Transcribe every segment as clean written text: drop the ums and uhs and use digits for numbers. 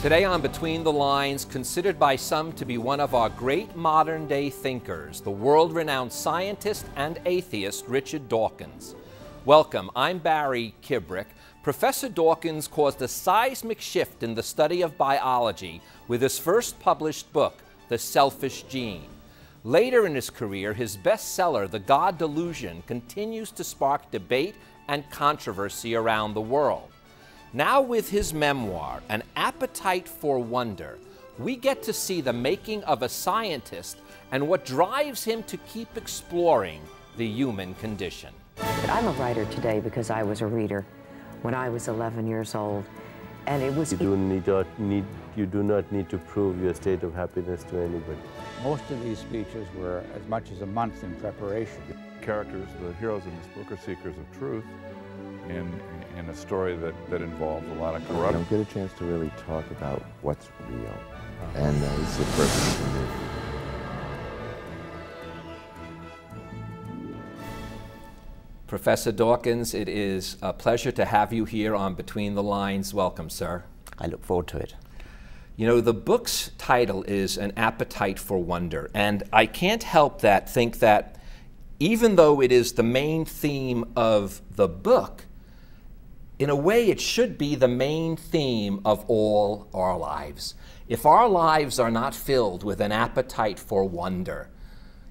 Today on Between the Lines, considered by some to be one of our great modern-day thinkers, the world-renowned scientist and atheist Richard Dawkins. Welcome, I'm Barry Kibrick. Professor Dawkins caused a seismic shift in the study of biology with his first published book, The Selfish Gene. Later in his career, his bestseller, The God Delusion, continues to spark debate and controversy around the world. Now with his memoir, An Appetite for Wonder, we get to see the making of a scientist and what drives him to keep exploring the human condition. I'm a writer today because I was a reader when I was 11 years old, and it was... You do not need to prove your state of happiness to anybody. Most of these speeches were as much as a month in preparation. Characters, the heroes in this book, are seekers of truth in a story that involves a lot of corruption. You don't get a chance to really talk about what's real, and this is the perfect to do. Professor Dawkins, it is a pleasure to have you here on Between the Lines. Welcome, sir. I look forward to it. You know, the book's title is An Appetite for Wonder, and I can't help that think that even though it is the main theme of the book, in a way it should be the main theme of all our lives. If our lives are not filled with an appetite for wonder,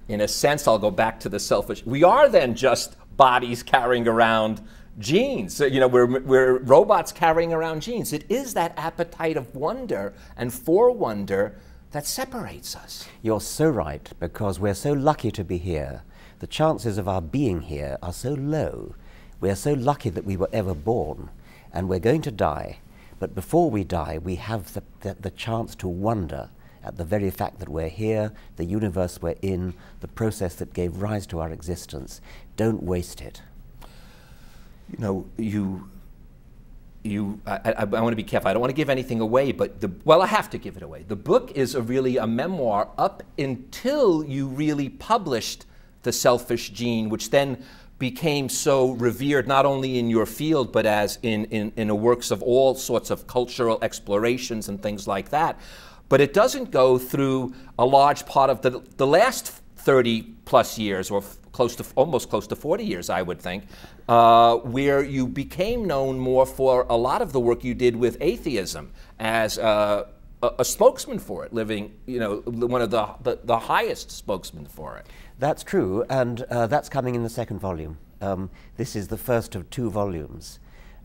in a sense, I'll go back to the selfish, we are then just bodies carrying around genes. So, you know, we're robots carrying around genes. It is that appetite of wonder and for wonder that separates us. You're so right, because we're so lucky to be here. The chances of our being here are so low. We're so lucky that we were ever born, and we're going to die. But before we die, we have the chance to wonder at the very fact that we're here, the universe we're in, the process that gave rise to our existence. Don't waste it. You know, I want to be careful. I don't want to give anything away, but well, I have to give it away. The book is really a memoir up until you really published The Selfish Gene, which then became so revered not only in your field, but as in the works of all sorts of cultural explorations and things like that. But it doesn't go through a large part of the last 30 plus years, or almost close to 40 years, I would think, where you became known more for a lot of the work you did with atheism as a spokesman for it, living, you know, one of the highest spokesmen for it. That's true, and that's coming in the second volume. This is the first of 2 volumes,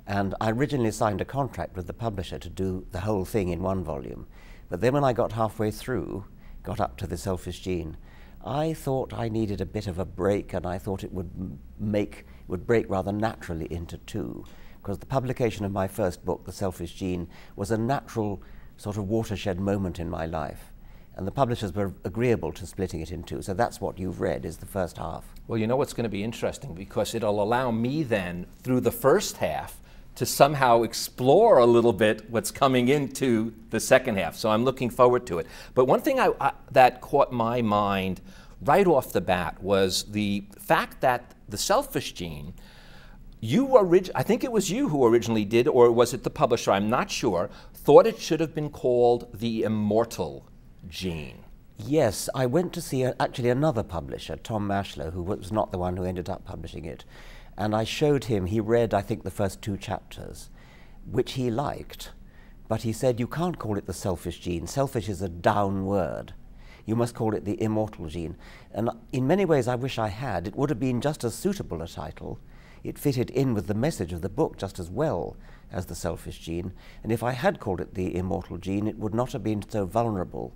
and I originally signed a contract with the publisher to do the whole thing in 1 volume. But then when I got halfway through, got up to The Selfish Gene, I thought I needed a bit of a break, and I thought it would break rather naturally into 2, because the publication of my first book, The Selfish Gene, was a natural sort of watershed moment in my life. And the publishers were agreeable to splitting it in 2. So that's what you've read, is the first half. Well, you know what's going to be interesting, because it'll allow me then, through the first half, to somehow explore a little bit what's coming into the second half. So I'm looking forward to it. But one thing that caught my mind right off the bat was the fact that The Selfish Gene, I think it was you who originally did, or was it the publisher, I'm not sure, thought it should have been called The Immortal Gene. Yes, I went to see actually another publisher, Tom Mashler, who was not the one who ended up publishing it. And I showed him, he read, I think, the first 2 chapters, which he liked. But he said, you can't call it The Selfish Gene. Selfish is a down word. You must call it The Immortal Gene. And in many ways, I wish I had. It would have been just as suitable a title. It fitted in with the message of the book just as well as The Selfish Gene. And if I had called it The Immortal Gene, it would not have been so vulnerable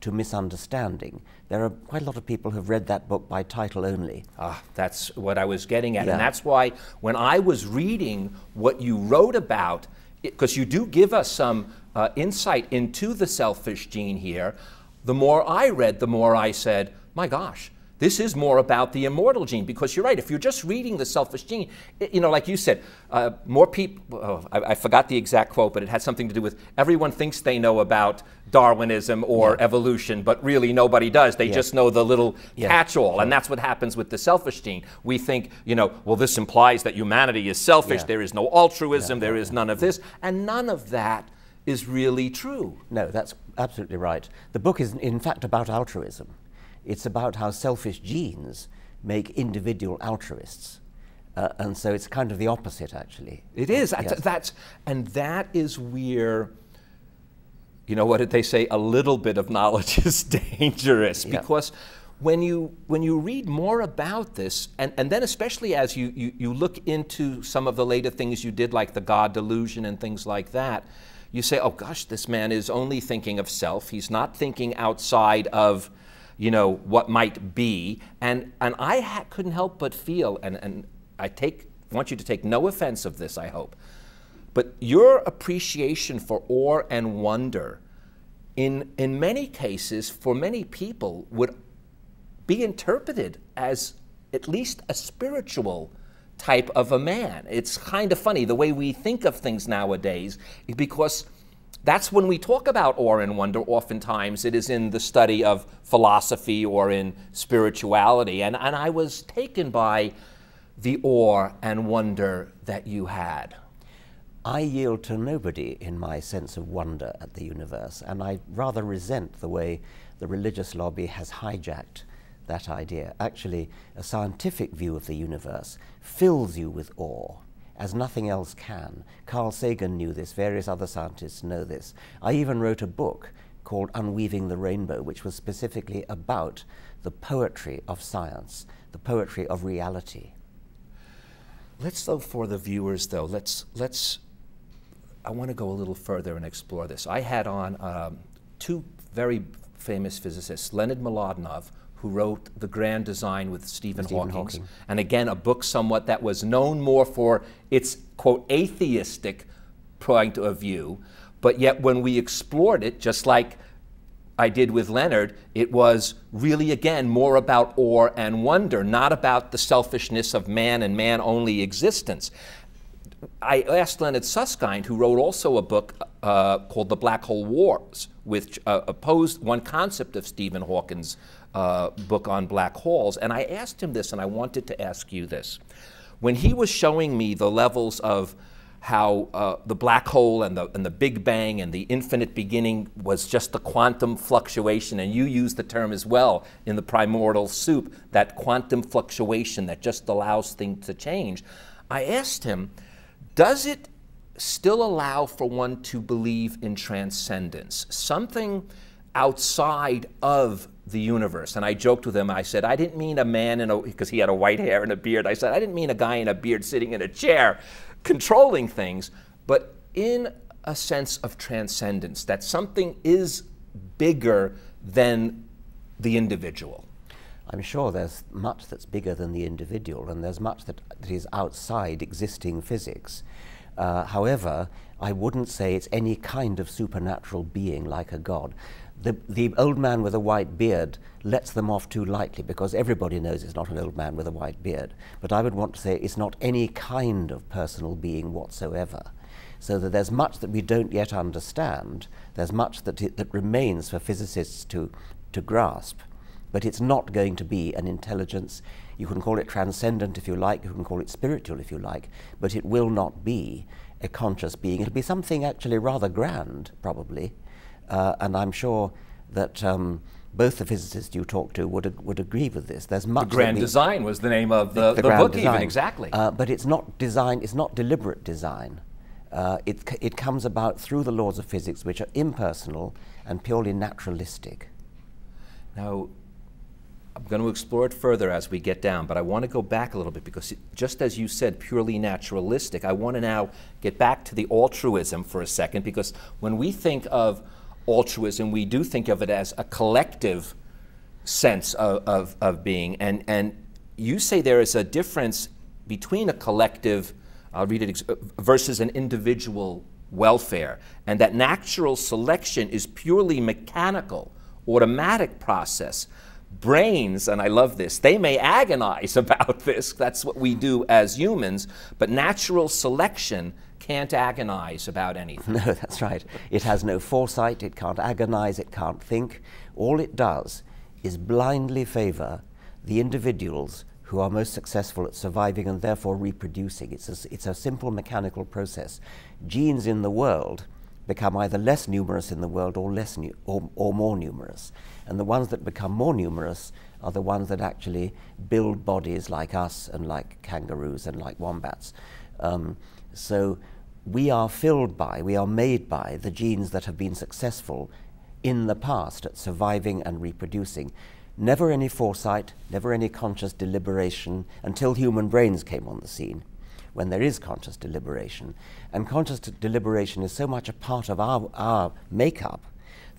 to misunderstanding. There are quite a lot of people who've read that book by title only. That's what I was getting at. Yeah. And that's why when I was reading what you wrote about, because you do give us some insight into the selfish gene here, the more I read, the more I said, my gosh, this is more about the immortal gene, because you're right, if you're just reading the selfish gene, you know, like you said, more people, I forgot the exact quote, but it had something to do with everyone thinks they know about Darwinism or evolution, but really nobody does. They just know the little catch-all, and that's what happens with the selfish gene. We think, you know, well, this implies that humanity is selfish, there is no altruism, there is none of this, and none of that is really true. No, that's absolutely right. The book is, in fact, about altruism. It's about how selfish genes make individual altruists. And so it's kind of the opposite, actually. It is. Yes. And that is where, you know, what did they say? A little bit of knowledge is dangerous. Yeah. Because when you read more about this, and then especially as you look into some of the later things you did, like the God delusion and things like that, you say, oh gosh, this man is only thinking of self. He's not thinking outside of, you know, what might be. And I couldn't help but feel, and I want you to take no offense of this, I hope, but your appreciation for awe and wonder in many cases, for many people, would be interpreted as at least a spiritual type of a man. It's kind of funny the way we think of things nowadays, because that's when we talk about awe and wonder, oftentimes it is in the study of philosophy or in spirituality. And I was taken by the awe and wonder that you had. I yield to nobody in my sense of wonder at the universe, and I rather resent the way the religious lobby has hijacked that idea. Actually, a scientific view of the universe fills you with awe, as nothing else can. Carl Sagan knew this, various other scientists know this. I even wrote a book called Unweaving the Rainbow, which was specifically about the poetry of science, the poetry of reality. Let's, though, for the viewers, though, I want to go a little further and explore this. I had on two very famous physicists, Leonid Mlodinow, who wrote The Grand Design with Stephen Hawking, and again, a book somewhat that was known more for its, quote, atheistic point of view, but yet when we explored it, just like I did with Leonard, it was really, again, more about awe and wonder, not about the selfishness of man and man-only existence. I asked Leonard Susskind, who wrote also a book called The Black Hole Wars, which opposed one concept of Stephen Hawking's book on black holes, and I asked him this, and I wanted to ask you this. When he was showing me the levels of how the black hole and the Big Bang and the infinite beginning was just the quantum fluctuation, and you used the term as well in the primordial soup, that quantum fluctuation that just allows things to change, I asked him, does it still allow for one to believe in transcendence, something outside of the universe? And I joked with him, I said, I didn't mean a man because he had a white hair and a beard, I said, I didn't mean a guy in a beard sitting in a chair controlling things, but in a sense of transcendence, that something is bigger than the individual. I'm sure there's much that's bigger than the individual, and there's much that is outside existing physics. However, I wouldn't say it's any kind of supernatural being like a god. The old man with a white beard lets them off too lightly, because everybody knows it's not an old man with a white beard. But I would want to say it's not any kind of personal being whatsoever. So that there's much that we don't yet understand. There's much that remains for physicists to grasp. But it's not going to be an intelligence. You can call it transcendent if you like, you can call it spiritual if you like, but it will not be a conscious being. It'll be something actually rather grand, probably. And I'm sure that both the physicists you talk to would agree with this. There's much. The Grand Design was the name of the book, design. even, exactly. But it's not design, it's not deliberate design. It comes about through the laws of physics, which are impersonal and purely naturalistic. Now, I'm going to explore it further as we get down, but I want to go back a little bit, because just as you said, purely naturalistic, I want to now get back to the altruism for a second, because when we think of altruism, we do think of it as a collective sense of being, and you say there is a difference between a collective, I'll read it, versus an individual welfare, and that natural selection is purely mechanical, automatic process. Brains, and I love this, they may agonize about this, that's what we do as humans, but natural selection can't agonize about anything. No, that's right. It has no foresight, it can't agonize, it can't think. All it does is blindly favor the individuals who are most successful at surviving and therefore reproducing. It's a simple mechanical process. Genes in the world become either less numerous in the world or or more numerous. And the ones that become more numerous are the ones that actually build bodies like us and like kangaroos and like wombats. So we are made by the genes that have been successful in the past at surviving and reproducing. Never any foresight, never any conscious deliberation until human brains came on the scene, when there is conscious deliberation. And conscious deliberation is so much a part of our makeup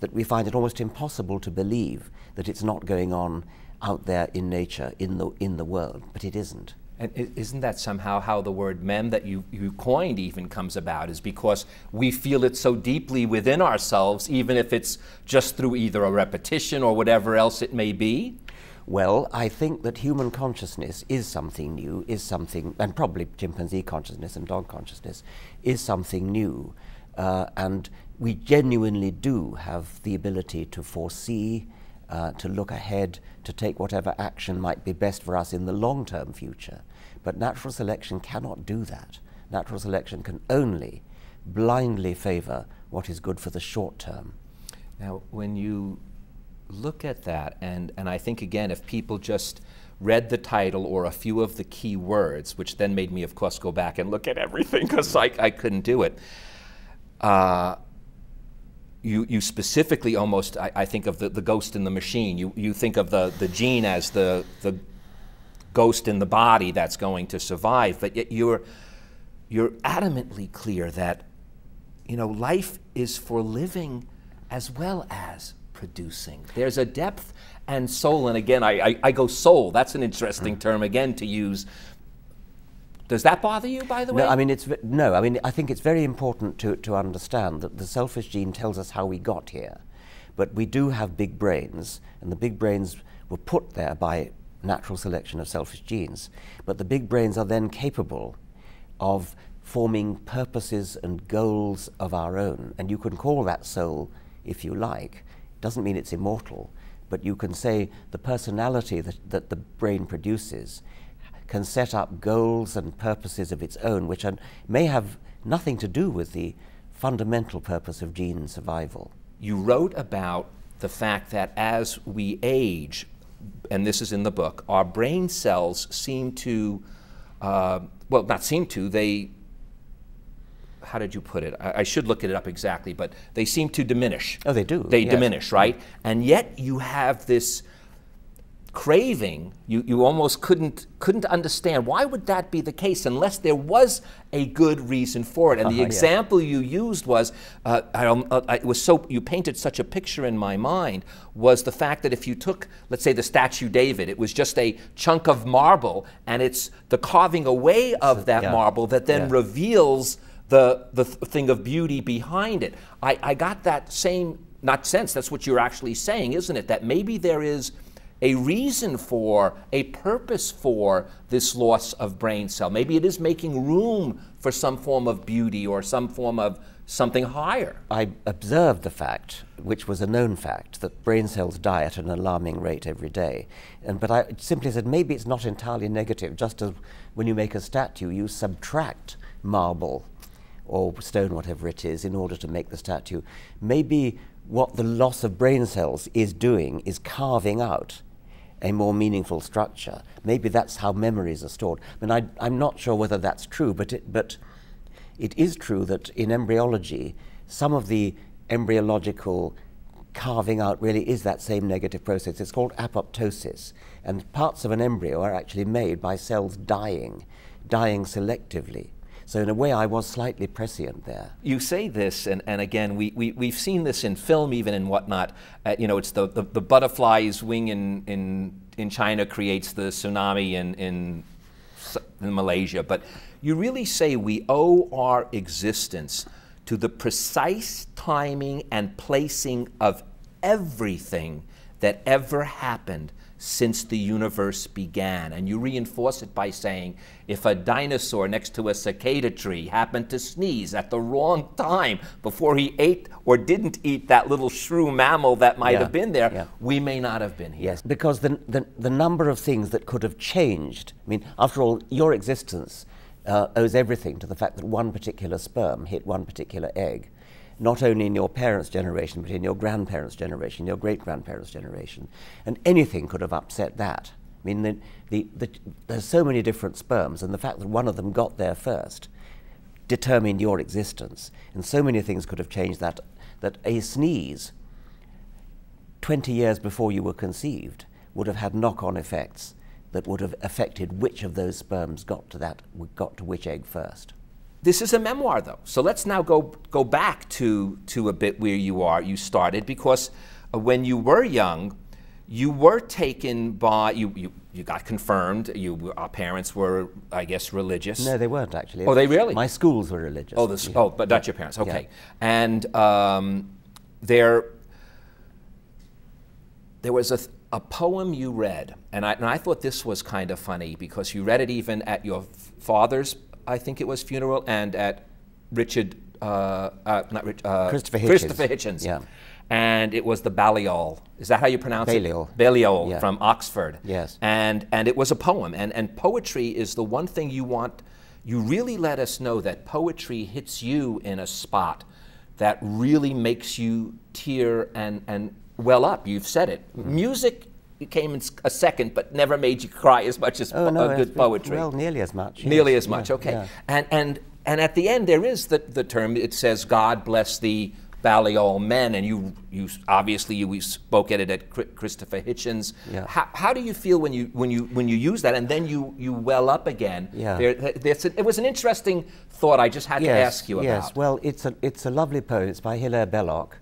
that we find it almost impossible to believe that it's not going on out there in nature, in the world, but it isn't. And isn't that somehow how the word mem that you coined even comes about, is because we feel it so deeply within ourselves, even if it's just through either a repetition or whatever else it may be? Well, I think that human consciousness is something new, and probably chimpanzee consciousness and dog consciousness is something new. And we genuinely do have the ability to foresee, to look ahead, to take whatever action might be best for us in the long-term future. But natural selection cannot do that. Natural selection can only blindly favor what is good for the short term. Now, when you look at that, and I think, again, if people just read the title or a few of the key words, which then made me, of course, go back and look at everything because I couldn't do it. You specifically almost, I think of the ghost in the machine. You think of the gene as the ghost in the body that's going to survive, but yet you're adamantly clear that, you know, life is for living as well as producing. There's a depth and soul, and again, I go soul. That's an interesting term again to use. Does that bother you, by the way? No, I mean, I think it's very important to understand that the selfish gene tells us how we got here. But we do have big brains, and the big brains were put there by natural selection of selfish genes. But the big brains are then capable of forming purposes and goals of our own. And you can call that soul if you like. It doesn't mean it's immortal, but you can say the personality that the brain produces can set up goals and purposes of its own, which may have nothing to do with the fundamental purpose of gene survival. You wrote about the fact that as we age, and this is in the book, our brain cells seem to, well, not seem to, they, how did you put it? I should look it up exactly, but they seem to diminish. Oh, they do. They diminish, right? And yet you have this craving, you almost couldn't understand. Why would that be the case unless there was a good reason for it? And the example you used was, it was so, you painted such a picture in my mind, was the fact that if you took, let's say, the statue David, it was just a chunk of marble, and it's the carving away of that marble that then reveals the thing of beauty behind it. I got that same, not sense, that's what you're actually saying, isn't it? That maybe there is a reason for, a purpose for this loss of brain cell. Maybe it is making room for some form of beauty or some form of something higher. I observed the fact, which was a known fact, that brain cells die at an alarming rate every day. But I simply said maybe it's not entirely negative, just as when you make a statue, you subtract marble or stone, whatever it is, in order to make the statue. Maybe what the loss of brain cells is doing is carving out a more meaningful structure. Maybe that's how memories are stored. I mean, I'm not sure whether that's true, but it is true that in embryology, some of the embryological carving out really is that same negative process. It's called apoptosis, and parts of an embryo are actually made by cells dying selectively. So in a way, I was slightly prescient there. You say this, and again, we've seen this in film even and whatnot. You know, it's the butterfly's wing in China creates the tsunami in Malaysia. But you really say we owe our existence to the precise timing and placing of everything that ever happened since the universe began. And you reinforce it by saying, if a dinosaur next to a cicada tree happened to sneeze at the wrong time before he ate or didn't eat that little shrew mammal that might have been there, we may not have been here. Yes, because the number of things that could have changed, I mean, after all, your existence owes everything to the fact that one particular sperm hit one particular egg. not only in your parents' generation, but in your grandparents' generation, your great-grandparents' generation. And anything could have upset that. I mean, there's so many different sperms, and the fact that one of them got there first determined your existence. And so many things could have changed that a sneeze 20 years before you were conceived would have had knock-on effects that would have affected which of those sperms got to which egg first. This is a memoir, though. So let's now go back to a bit where you started, because when you were young, you were taken by, you got confirmed, our parents were, I guess, religious. No, they weren't, actually. Oh, they really? My schools were religious. Oh, but not your parents, okay. Yeah. And there was a poem you read, and I thought this was kind of funny, because you read it even at your father's, I think it was, funeral, and at Christopher Hitchens. Yeah. And it was the Balliol. Is that how you pronounce Balliol. it? Balliol, yeah. from Oxford. Yes. And it was a poem. And poetry is the one thing you want. You really let us know that poetry hits you in a spot that really makes you tear and well up. You've said it. Mm-hmm. Music came in a second, but never made you cry as much as good poetry. Well, nearly as much. Yes. Nearly as much, yeah, okay. Yeah. And at the end there is the term, it says, God bless the Balliol men, and you obviously we spoke at it at Christopher Hitchens. Yeah. How do you feel when you use that, and then you well up again? Yeah. It was an interesting thought. I just had to ask you about. Yes, well, it's a lovely poem. It's by Hilaire Belloc,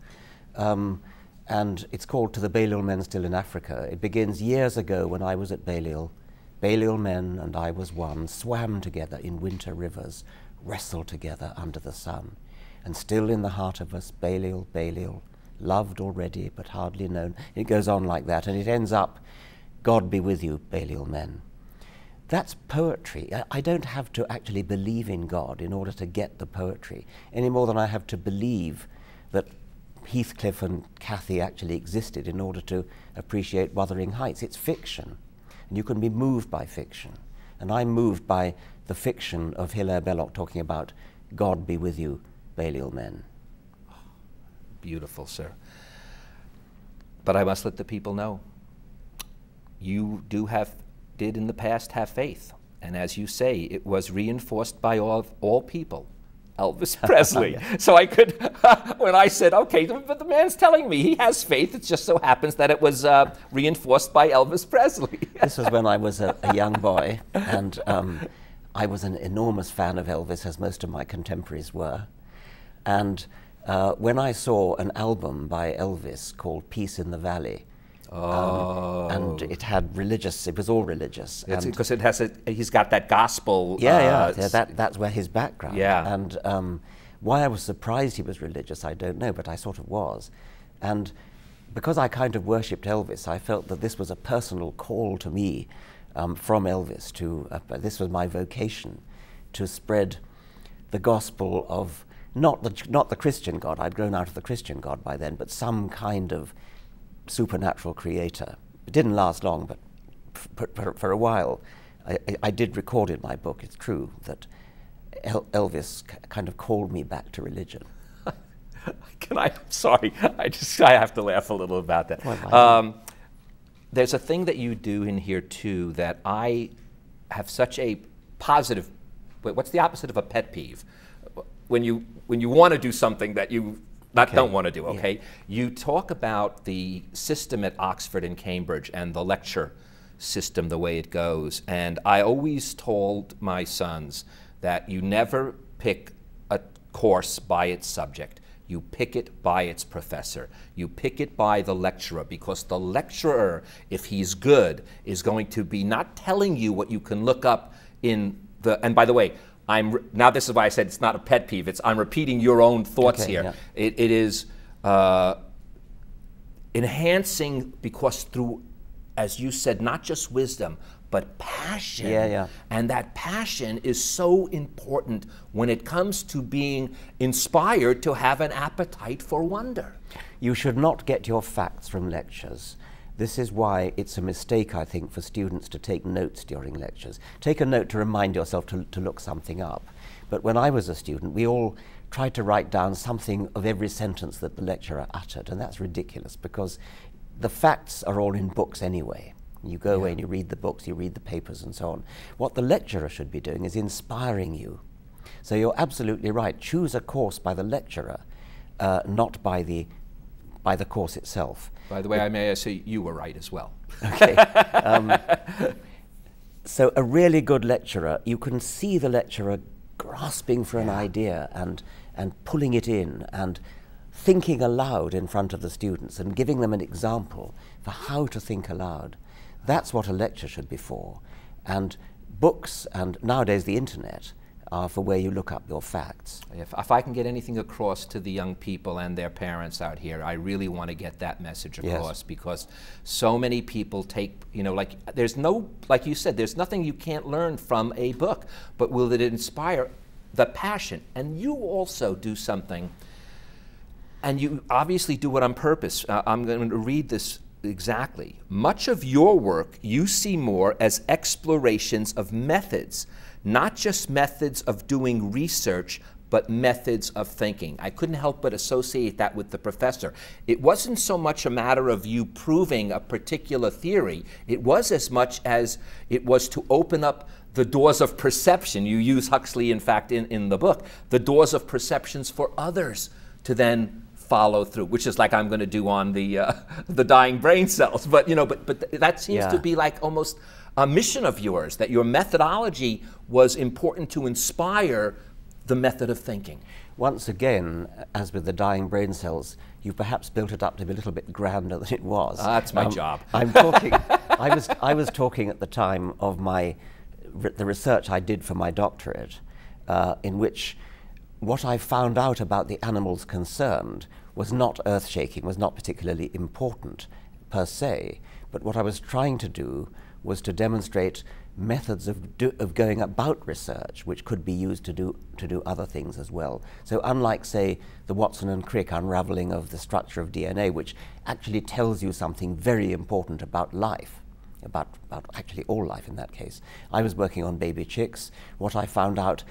and it's called "To the Balliol Men Still in Africa." It begins years ago when I was at Balliol. Balliol men and I was one, swam together in winter rivers, wrestled together under the sun. And still in the heart of us, Balliol, Balliol, loved already but hardly known. It goes on like that, and it ends up, God be with you, Balliol men. That's poetry. I don't have to actually believe in God in order to get the poetry, any more than I have to believe that Heathcliff and Cathy actually existed in order to appreciate Wuthering Heights. It's fiction, and you can be moved by fiction. And I'm moved by the fiction of Hilaire Belloc talking about God be with you, Balliol men. Beautiful, sir. But I must let the people know, you did in the past have faith. And as you say, it was reinforced by all people, Elvis Presley. So I could, when I said, okay, but the man's telling me he has faith, it just so happens that it was reinforced by Elvis Presley. This was when I was a young boy, and I was an enormous fan of Elvis, as most of my contemporaries were. And when I saw an album by Elvis called Peace in the Valley, and it had religious, it was all religious. Because it has he's got that gospel. That's where his background. Yeah. And why I was surprised he was religious, I don't know, but I sort of was. And because I kind of worshipped Elvis, I felt that this was a personal call to me from Elvis to, this was my vocation, to spread the gospel of not the Christian God. I'd grown out of the Christian God by then, but some kind of supernatural creator. It didn't last long, but for a while, I did record in my book, it's true, that Elvis kind of called me back to religion. I'm sorry, I have to laugh a little about that. There's a thing that you do in here too that I have such a positive, what's the opposite of a pet peeve? When you want to do something that you don't want to do, okay? Yeah. You talk about the system at Oxford and Cambridge and the lecture system, the way it goes. And I always told my sons that you never pick a course by its subject. You pick it by its professor. You pick it by the lecturer, because the lecturer, if he's good, is going to be not telling you what you can look up in the, and by the way, now this is why I said it's not a pet peeve, I'm repeating your own thoughts here. Yeah. It is enhancing, because through, as you said, not just wisdom, but passion. Yeah. And that passion is so important when it comes to being inspired to have an appetite for wonder. You should not get your facts from lectures. This is why it's a mistake, I think, for students to take notes during lectures. Take a note to remind yourself to look something up. But when I was a student, we all tried to write down something of every sentence that the lecturer uttered, and that's ridiculous because the facts are all in books anyway. You go away and you read the books, you read the papers and so on. What the lecturer should be doing is inspiring you. So you're absolutely right. Choose a course by the lecturer, not by the course itself. By the way, I may say you were right as well. Okay. So a really good lecturer, you can see the lecturer grasping for an idea and pulling it in and thinking aloud in front of the students and giving them an example for how to think aloud. That's what a lecture should be for. And books and nowadays the internet are for where you look up your facts. If I can get anything across to the young people and their parents out here, I really want to get that message across, because so many people take, you know, like there's no, like you said, there's nothing you can't learn from a book, but will it inspire the passion? And you also do something, and you obviously do it on purpose. I'm going to read this exactly. Much of your work you see more as explorations of methods, not just methods of doing research, but methods of thinking. I couldn't help but associate that with the professor. It wasn't so much a matter of you proving a particular theory. It was as much as it was to open up the doors of perception. You use Huxley, in fact, in the book, the doors of perceptions for others to then follow through, which is like I'm going to do on the dying brain cells. But you know, but that seems to be like almost a mission of yours, that your methodology was important to inspire the method of thinking. Once again, as with the dying brain cells, you perhaps built it up to be a little bit grander than it was. That's my job. I'm talking. I was talking at the time of the research I did for my doctorate, in which what I found out about the animals concerned was not earth-shaking, was not particularly important per se, but what I was trying to do was to demonstrate methods of going about research which could be used to do other things as well. So unlike, say, the Watson and Crick unraveling of the structure of DNA, which actually tells you something very important about life, about actually all life in that case, I was working on baby chicks. What I found out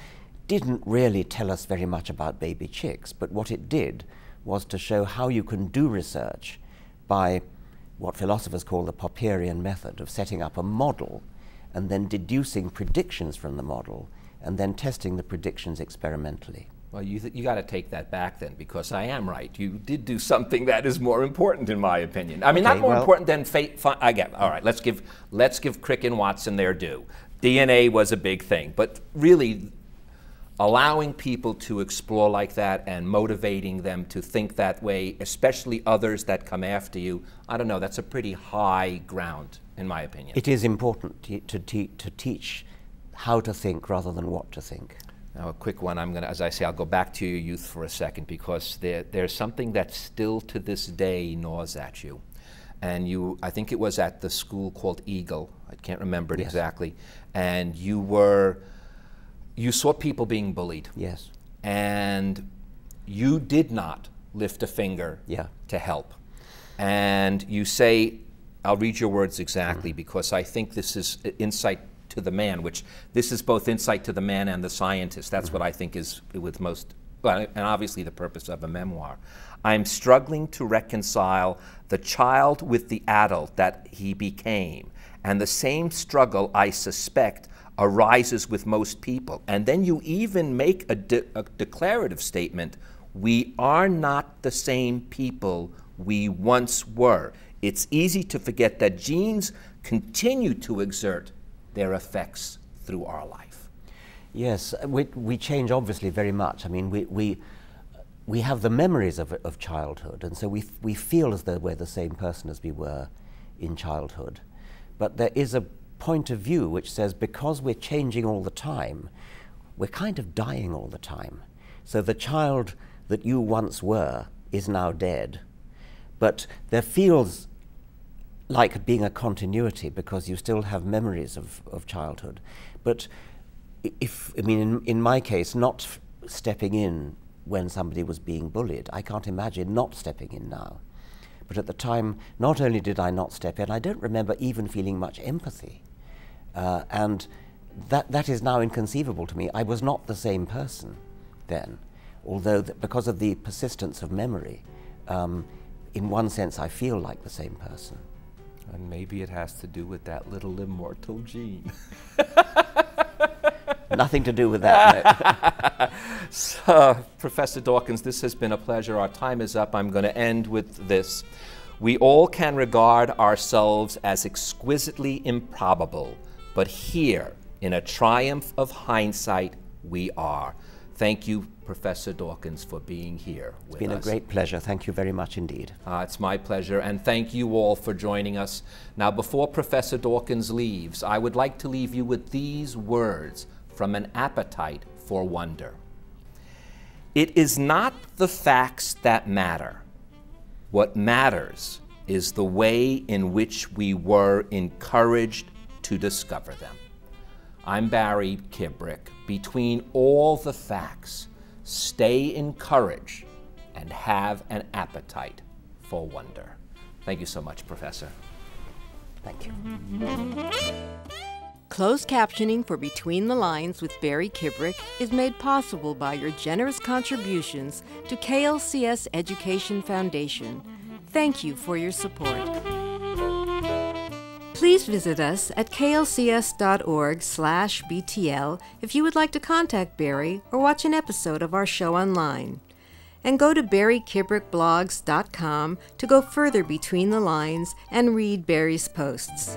didn't really tell us very much about baby chicks, but what it did was to show how you can do research by what philosophers call the Popperian method of setting up a model and then deducing predictions from the model and then testing the predictions experimentally. Well, you got to take that back then, because I am right. You did do something that is more important, in my opinion. I mean, not more important than fate. I get. All right, let's give Crick and Watson their due. DNA was a big thing, but really, allowing people to explore like that and motivating them to think that way, especially others that come after you, I don't know, that's a pretty high ground, in my opinion. It is important to teach how to think rather than what to think. Now, a quick one, as I say, I'll go back to your youth for a second, because there's something that still to this day gnaws at you. And I think it was at the school called Eagle, I can't remember it exactly, and you saw people being bullied. Yes. And you did not lift a finger to help. And you say, I'll read your words exactly, because I think this is insight to the man, which this is both insight to the man and the scientist. That's what I think is with most, well, and obviously the purpose of a memoir. I'm struggling to reconcile the child with the adult that he became. And the same struggle, I suspect, arises with most people. And then you even make a declarative statement: we are not the same people we once were. It's easy to forget that genes continue to exert their effects through our life. Yes, we change obviously very much. I mean, we have the memories of childhood, and so we feel as though we're the same person as we were in childhood. But there is a point of view which says because we're changing all the time, we're kind of dying all the time. So the child that you once were is now dead. But there feels like being a continuity because you still have memories of childhood. But in my case, not stepping in when somebody was being bullied, I can't imagine not stepping in now. But at the time, not only did I not step in, I don't remember even feeling much empathy. And that is now inconceivable to me. I was not the same person then. although because of the persistence of memory, in one sense I feel like the same person. And maybe it has to do with that little immortal gene. Nothing to do with that, no. So, Professor Dawkins, this has been a pleasure. Our time is up. I'm going to end with this. We all can regard ourselves as exquisitely improbable, but here, in a triumph of hindsight, we are. Thank you, Professor Dawkins, for being here with us. It's been a great pleasure. Thank you very much indeed. It's my pleasure, and thank you all for joining us. Now, before Professor Dawkins leaves, I would like to leave you with these words from An Appetite for Wonder. It is not the facts that matter. What matters is the way in which we were encouraged to discover them. I'm Barry Kibrick. Between all the facts, stay encouraged and have an appetite for wonder. Thank you so much, Professor. Thank you. Closed captioning for Between the Lines with Barry Kibrick is made possible by your generous contributions to KLCS Education Foundation. Thank you for your support. Please visit us at klcs.org/BTL if you would like to contact Barry or watch an episode of our show online. And go to barrykibrickblogs.com to go further between the lines and read Barry's posts.